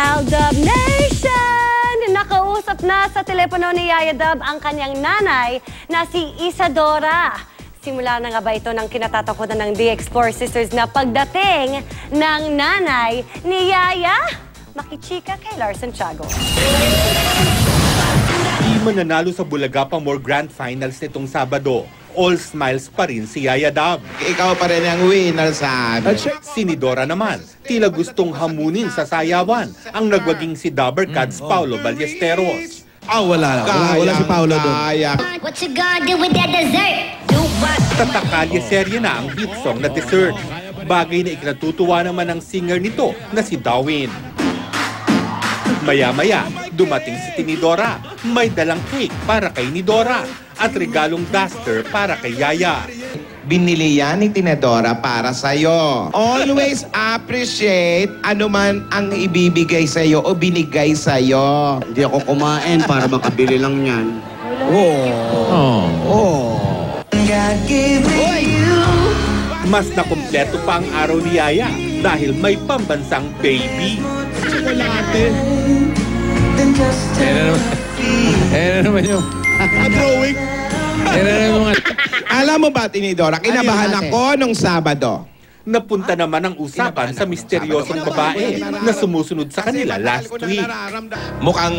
Aldab Nation! Nakausap na sa telepono ni Yaya Dab ang kanyang nanay na si Isadora. Simula na nga ba ito ng kinatatakutan ng The-Explore Sisters na pagdating ng nanay ni Yaya? Makichika kay Lars Santiago. Di mananalo sa Bulaga Pamor Grand Finals nitong Sabado. All smiles pa rin si Yaya Dab. Ikaw pa rin ang winner sa amin. Si Nidora naman, tila gustong hamunin sa sayawan ang nagwaging si Dabber Cats Paulo Ballesteros. Wala si Paulo doon. What you gonna do with that dessert? Do what? Tatakalye serye na ang hit song na Dessert. Bagay na ikinatutuwa naman ang singer nito na si Dawin. Maya-maya, dumating si Tinidora. May dalang cake para kay Nidora at regalong duster para kay Yaya. Binili yan ni Tinidora para sa'yo. Always appreciate anuman ang ibibigay sa'yo o binigay sa'yo. Hindi ako kumain para makabili lang yan. Mas nakumpleto pa ang araw ni Yaya dahil may pambansang baby. Naman yung... Drawing. Alam mo ba, Tinidora, kinabahan ako nung Sabado. Napunta naman ang usapan sa misteryosong babae na sumusunod sa kanila last week. Mukhang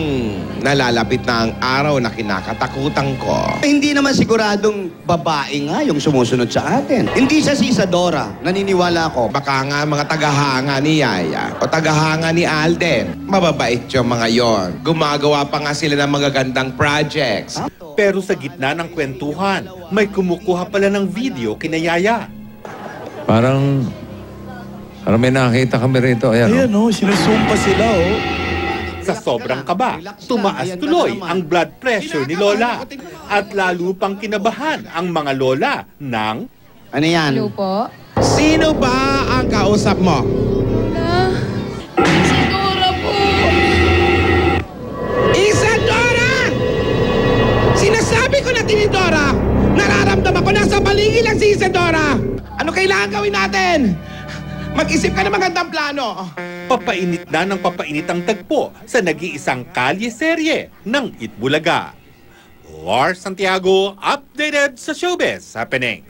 nalalapit na ang araw na kinakatakutan ko. Hindi naman siguradong babae nga yung sumusunod sa atin. Hindi siya si Isadora. Naniniwala ako. Baka nga mga tagahanga ni Yaya o tagahanga ni Alden. Mababait yung mga yon. Gumagawa pa nga sila ng magagandang projects. Pero sa gitna ng kwentuhan, may kumukuha pala ng video kina Yaya. Parang may nakita kami rito. Ayan, sinusumpa sila, Sa sobrang kaba, tumaas tuloy ang blood pressure ni Lola. At lalo pang kinabahan ang mga lola ng... Ano yan? Hello po? Sino ba ang kausap mo? Isadora po! Isadora! Sinasabi ko na, Tinidora! Nararamdaman ko nasa paligid lang si Isadora! Ano kailangan gawin natin? Mag-isip ka ng magandang plano. Papainit na ng papainit ang tagpo sa nag-iisang kalye serye ng Itbulaga. Lars Santiago, updated sa Showbiz Happening.